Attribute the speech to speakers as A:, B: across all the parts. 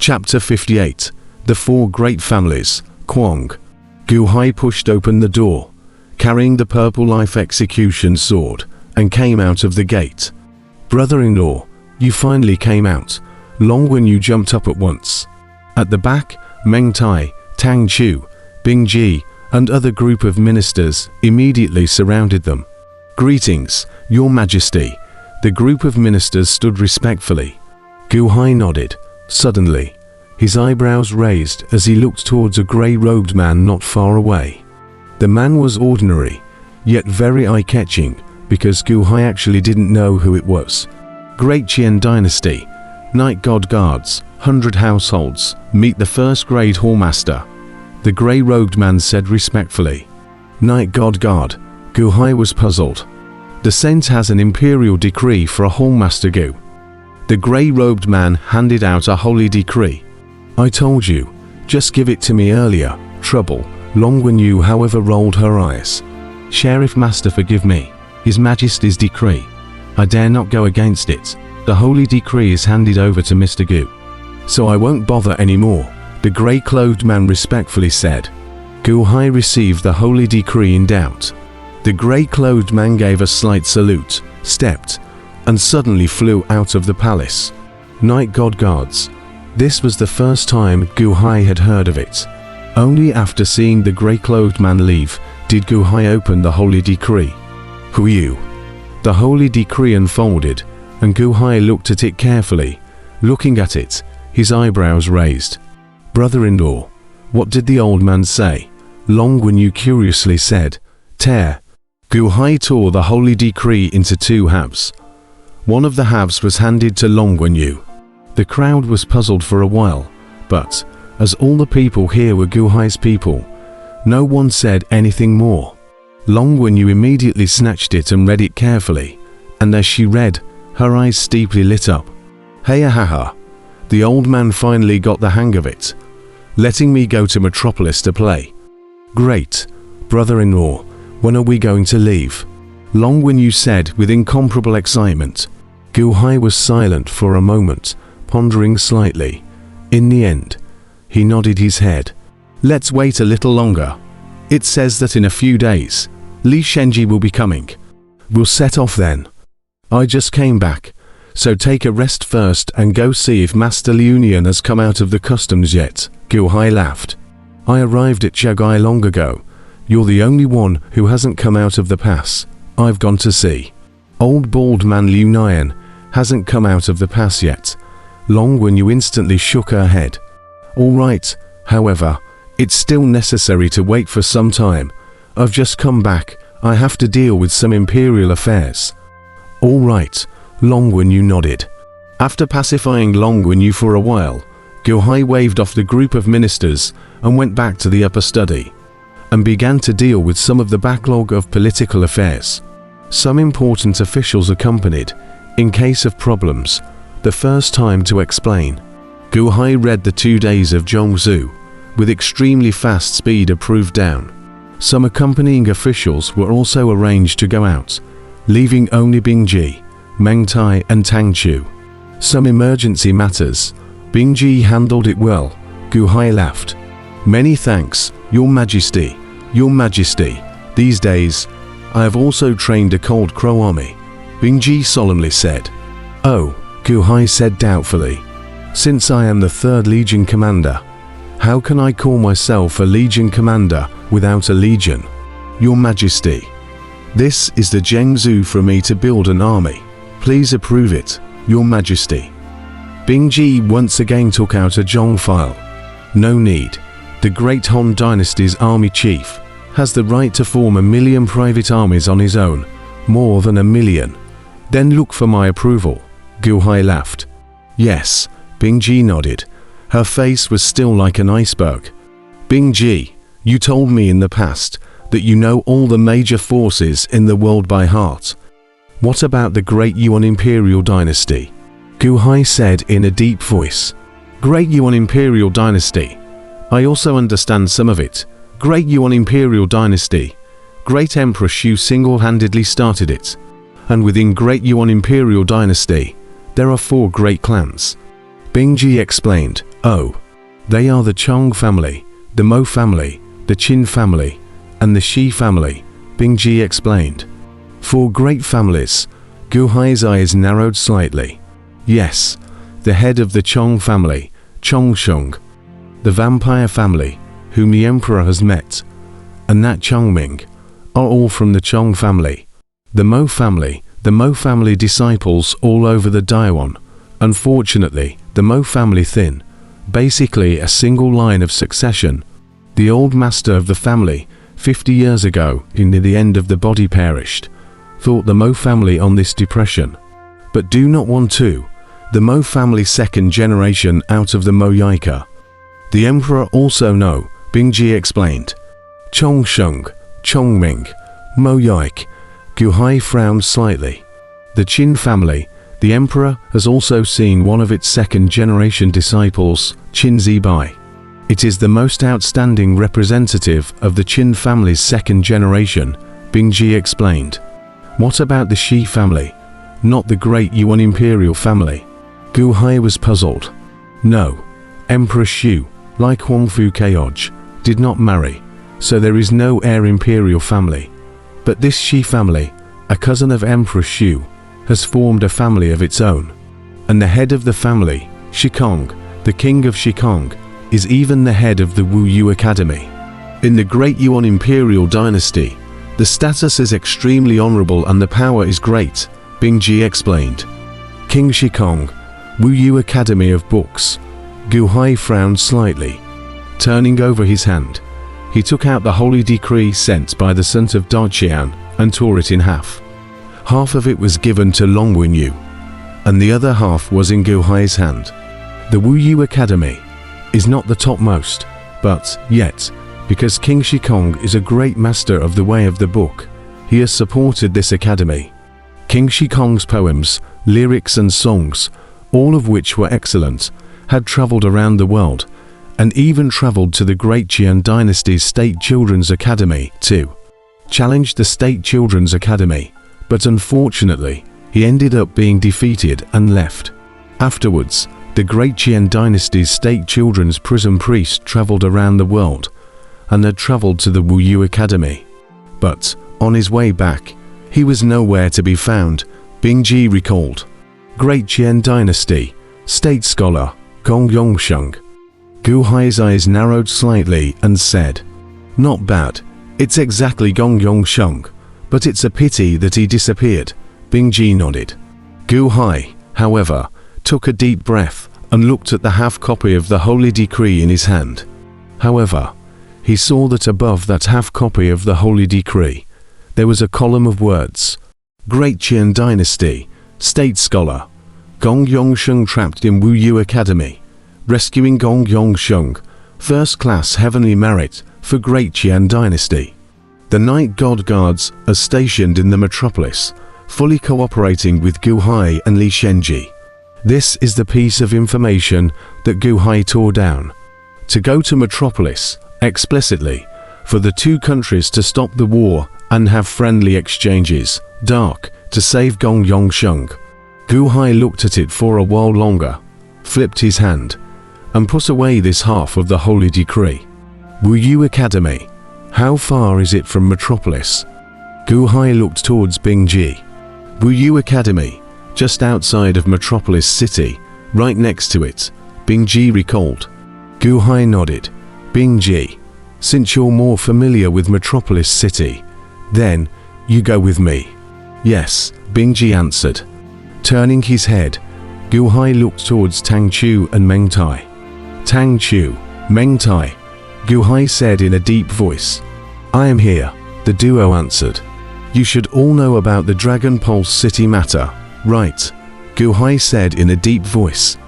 A: Chapter 58. The Four Great Families. Kwong. Gu Hai pushed open the door, carrying the purple life execution sword, and came out of the gate. Brother-in-law, you finally came out. Long when you jumped up at once. At the back, Meng Tai, Tang Chu, Bing Ji, and other group of ministers immediately surrounded them. Greetings, Your Majesty. The group of ministers stood respectfully. Gu Hai nodded. Suddenly, his eyebrows raised as he looked towards a grey-robed man not far away. The man was ordinary, yet very eye-catching, because Gu Hai actually didn't know who it was. Great Qian Dynasty, Night God Guards, 100 households, meet the first grade Hallmaster. The grey-robed man said respectfully. Night God Guard. Gu Hai was puzzled. The Senate has an imperial decree for a Hallmaster Gu. The grey-robed man handed out a holy decree. I told you, just give it to me earlier. Trouble. Long Wen Yu however rolled her eyes. Sheriff Master, forgive me. His Majesty's decree. I dare not go against it. The holy decree is handed over to Mr. Gu. So I won't bother anymore, the grey-clothed man respectfully said. Gu Hai received the holy decree in doubt. The grey-clothed man gave a slight salute, stepped, and suddenly flew out of the palace. Night God Guards. This was the first time Gu Hai had heard of it. Only after seeing the grey-clothed man leave did Gu Hai open the holy decree. Who you? The holy decree unfolded, and Gu Hai looked at it carefully. Looking at it, his eyebrows raised. Brother-in-law, what did the old man say? Long Wen Yu curiously said. Tear. Gu Hai tore the holy decree into two halves. One of the halves was handed to Long Wen Yu. The crowd was puzzled for a while, but, as all the people here were Gu Hai's people, no one said anything more. Long Wen Yu immediately snatched it and read it carefully, and as she read, her eyes steeply lit up. Hey ha. The old man finally got the hang of it. Letting me go to Metropolis to play. Great. Brother-in-law, when are we going to leave? Long Wen Yu said with incomparable excitement. Gu Hai was silent for a moment, pondering slightly. In the end, he nodded his head. Let's wait a little longer. It says that in a few days, Li Shenji will be coming. We'll set off then. I just came back, so take a rest first and go see if Master Liunian has come out of the customs yet. Gu Hai laughed. I arrived at Chagai long ago. You're the only one who hasn't come out of the pass. I've gone to see. Old bald man Liunian hasn't come out of the pass yet. Long Wen Yu instantly shook her head. All right, however, it's still necessary to wait for some time. I've just come back. I have to deal with some imperial affairs. All right, Long Wen Yu nodded. After pacifying Long Wen Yu for a while, Gu Hai waved off the group of ministers and went back to the upper study, and began to deal with some of the backlog of political affairs. Some important officials accompanied, in case of problems, the first time to explain. Gu Hai read the 2 days of Zhongzhou, with extremely fast speed approved down. Some accompanying officials were also arranged to go out, leaving only Bing Ji, Meng Tai and Tang Chu. Some emergency matters. Bing Ji handled it well. Gu Hai laughed. Many thanks, Your Majesty. Your Majesty. These days, I have also trained a Cold Crow army. Bing Ji solemnly said. Oh, Gu Hai said doubtfully. Since I am the 3rd Legion Commander, how can I call myself a Legion Commander without a Legion? Your Majesty. This is the Zhengzhou for me to build an army. Please approve it, Your Majesty. Bing Ji once again took out a Zhong file. No need. The Great Han Dynasty's army chief has the right to form 1 million private armies on his own, more than 1 million. Then look for my approval. Gu Hai laughed. Yes, Bing Ji nodded. Her face was still like an iceberg. Bing Ji, you told me in the past that you know all the major forces in the world by heart. What about the Great Yuan Imperial Dynasty? Gu Hai said in a deep voice. Great Yuan Imperial Dynasty. I also understand some of it. Great Yuan Imperial Dynasty. Great Emperor Shu single-handedly started it. And within Great Yuan Imperial Dynasty, there are 4 great clans. Bingji explained. Oh, they are the Chong family, the Mo family, the Qin family, and the Shi family, Bingji explained. 4 great families. Gu Hai's eyes narrowed slightly. Yes, the head of the Chong family, Chongsheng, the vampire family, whom the emperor has met, and that Chongming, are all from the Chong family. The Mo family disciples all over the Daiwan. Unfortunately, the Mo family thin, basically a single line of succession. The old master of the family, 50 years ago, near the end of the body perished, thought the Mo family on this depression. But do not want to. The Mo family second generation out of the Mo Yaika. The emperor also know, Bingji explained. Chongsheng, Chongming, Mo Yaik. Gu Hai frowned slightly. The Qin family, the emperor has also seen one of its second generation disciples, Qin Zibai. It is the most outstanding representative of the Qin family's second generation, Bingji explained. What about the Shi family? Not the great Yuan imperial family? Gu Hai was puzzled. No, Emperor Shu, like Huangfu Keoj, did not marry, so there is no heir imperial family. But this Shi family, a cousin of Emperor Shu, has formed a family of its own. And the head of the family, Shikong, the king of Shikong, is even the head of the Wu Yu Academy. In the great Yuan imperial dynasty, the status is extremely honorable and the power is great, Bingji explained. King Shikong, Wu Yu Academy of Books. Gu Hai frowned slightly. Turning over his hand, he took out the holy decree sent by the son of Daqian and tore it in half. Half of it was given to Long Wenyu, and the other half was in Gu Hai's hand. The Wu Yu Academy is not the topmost, but yet, because King Shikong is a great master of the way of the book, he has supported this academy. King Shikong's poems, lyrics and songs, all of which were excellent, had traveled around the world, and even traveled to the great Qian dynasty's State Children's Academy too. Challenged the State Children's Academy, but unfortunately, he ended up being defeated and left. Afterwards, the great Qian dynasty's State Children's Prison Priest traveled around the world, and had traveled to the Wu Yu Academy. But, on his way back, he was nowhere to be found, Bingji recalled. Great Qian dynasty, State Scholar, Gong Yongsheng. Gu Hai's eyes narrowed slightly and said, Not bad, it's exactly Gong Yongsheng, but it's a pity that he disappeared, Bingji nodded. Gu Hai, however, took a deep breath and looked at the half copy of the holy decree in his hand. However, he saw that above that half copy of the holy decree, there was a column of words. Great Qian Dynasty, State Scholar, Gong Yongsheng trapped in Wu Yu Academy, rescuing Gong Yongsheng, first class heavenly merit for Great Qian Dynasty. The Night God Guards are stationed in the metropolis, fully cooperating with Gu Hai and Li Shenji. This is the piece of information that Gu Hai tore down. To go to metropolis, explicitly, for the two countries to stop the war and have friendly exchanges, dark, to save Gong Yongsheng. Gu Hai looked at it for a while longer, flipped his hand, and put away this half of the holy decree. Wu Yu Academy, how far is it from metropolis? Gu Hai looked towards Bingji. Wu Yu Academy, just outside of Metropolis City, right next to it, Bingji recalled. Gu Hai nodded. Bingji, since you're more familiar with Metropolis City, then you go with me. Yes, Bingji answered. Turning his head, Gu Hai looked towards Tang Chu and Meng Tai. Tang Chu, Meng Tai, Gu Hai said in a deep voice. I am here, the duo answered. You should all know about the Dragon Pulse City matter, right? Gu Hai said in a deep voice.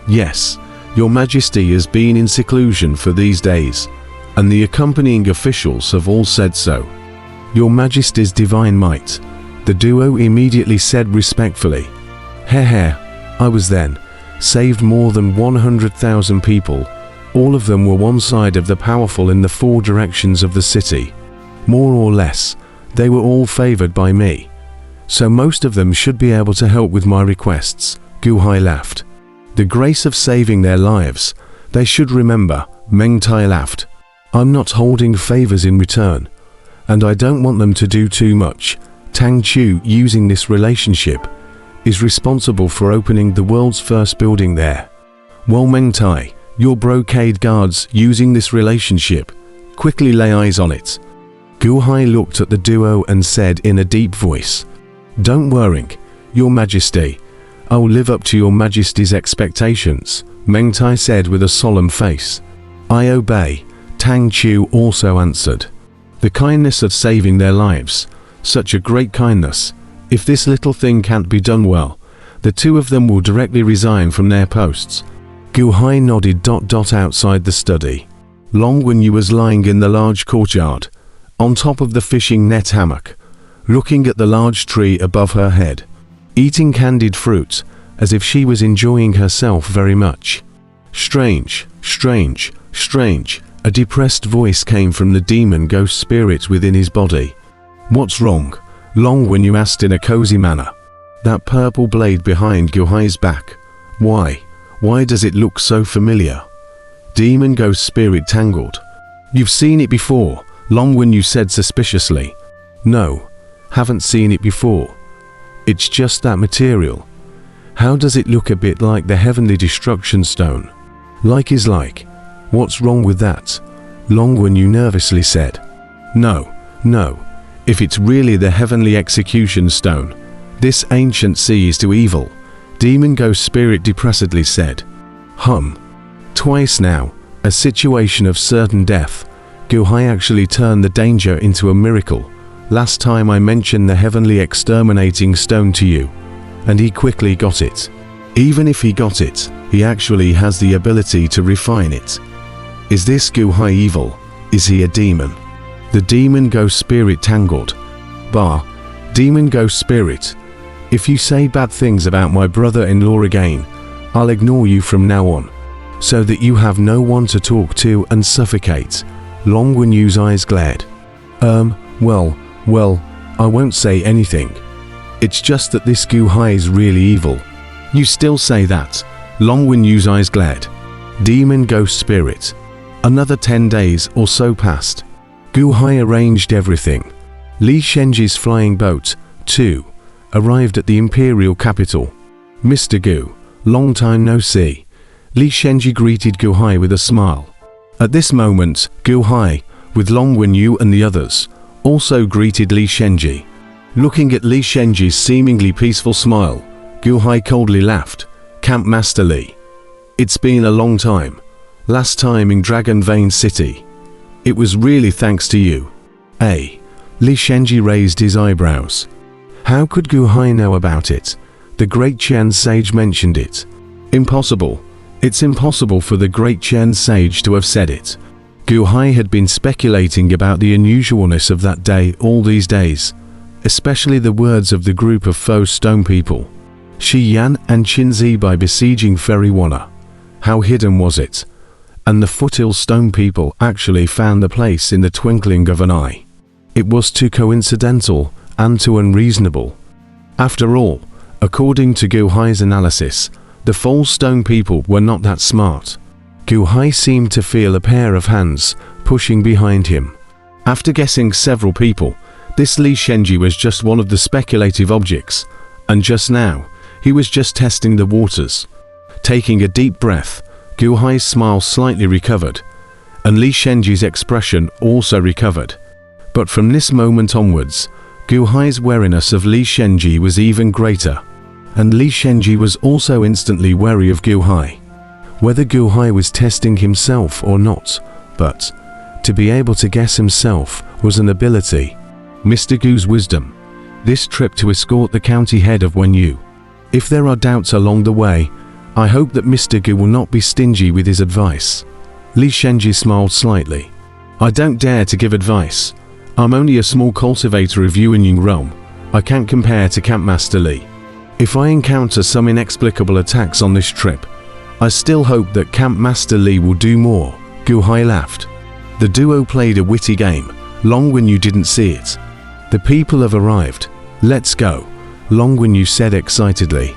A: Yes, Your Majesty has been in seclusion for these days, and the accompanying officials have all said so. Your Majesty's divine might, the duo immediately said respectfully. I was then, saved more than 100,000 people. All of them were one side of the powerful in the four directions of the city. More or less, they were all favored by me. So most of them should be able to help with my requests, Gu Hai laughed. The grace of saving their lives. They should remember, Meng Tai laughed. I'm not holding favors in return. And I don't want them to do too much. Tang Chu, using this relationship, is responsible for opening the world's first building there. Well, Meng Tai, your brocade guards, using this relationship, quickly lay eyes on it. Gu Hai looked at the duo and said in a deep voice, Don't worry, Your Majesty. I will live up to Your Majesty's expectations, Meng Tai said with a solemn face. I obey, Tang Chu also answered. The kindness of saving their lives, such a great kindness. If this little thing can't be done well, the two of them will directly resign from their posts. Gu Hai nodded. Outside the study, Long Wenyu was lying in the large courtyard, on top of the fishing net hammock, looking at the large tree above her head, eating candied fruit, as if she was enjoying herself very much. Strange, strange, strange, a depressed voice came from the demon ghost spirit within his body. What's wrong? Long Wenyu asked in a cozy manner. That purple blade behind Gu Hai's back. Why does it look so familiar? Demon ghost spirit tangled. You've seen it before, Long Wenyu said suspiciously. No, haven't seen it before. It's just that material. How does it look a bit like the heavenly destruction stone? Like is like. What's wrong with that? Long Wenyu nervously said. No. If it's really the heavenly execution stone, this ancient sees to evil, Demon Ghost Spirit depressedly said. Twice now, a situation of certain death. Gu Hai actually turned the danger into a miracle. Last time I mentioned the heavenly exterminating stone to you, and he quickly got it. Even if he got it, he actually has the ability to refine it. Is this Gu Hai evil? Is he a demon? The Demon Ghost Spirit tangled. Demon Ghost Spirit, if you say bad things about my brother-in-law again, I'll ignore you from now on, so that you have no one to talk to and suffocate. Long Wenyu's eyes glared. Well, I won't say anything. It's just that this Gu Hai is really evil. You still say that? Long Wenyu's eyes glared. Demon Ghost Spirit. Another 10 days or so passed. Gu Hai arranged everything. Li Shenji's flying boat, too, arrived at the imperial capital. Mr. Gu, long time no see. Li Shenji greeted Gu Hai with a smile. At this moment, Gu Hai, with Long Wenyu and the others, also greeted Li Shenji. Looking at Li Shenji's seemingly peaceful smile, Gu Hai coldly laughed. Camp Master Li. It's been a long time. Last time in Dragon Vein City. It was really thanks to you. Li Shenji raised his eyebrows. How could Gu Hai know about it? The Great Chen Sage mentioned it. Impossible. It's impossible for the Great Chen Sage to have said it. Gu Hai had been speculating about the unusualness of that day all these days, especially the words of the group of foe stone people. Shi Yan and Qinzi by besieging Ferry Wana. How hidden was it? And the foothill stone people actually found the place in the twinkling of an eye. It was too coincidental and too unreasonable. After all, according to Gu Hai's analysis, the false stone people were not that smart. Gu Hai seemed to feel a pair of hands pushing behind him. After guessing several people, this Li Shenji was just one of the speculative objects, and just now, he was just testing the waters. Taking a deep breath, Gu Hai's smile slightly recovered, and Li Shenji's expression also recovered. But from this moment onwards, Gu Hai's wariness of Li Shenji was even greater, and Li Shenji was also instantly wary of Gu Hai. Whether Gu Hai was testing himself or not, but to be able to guess himself was an ability. Mr. Gu's wisdom. This trip to escort the county head of Wenyu. If there are doubts along the way, I hope that Mr. Gu will not be stingy with his advice. Li Shenji smiled slightly. I don't dare to give advice. I'm only a small cultivator of Yuanying realm. I can't compare to Camp Master Li. If I encounter some inexplicable attacks on this trip, I still hope that Camp Master Li will do more. Gu Hai laughed. The duo played a witty game. Long Wenyu didn't see it. The people have arrived. Let's go, Long Wenyu said excitedly.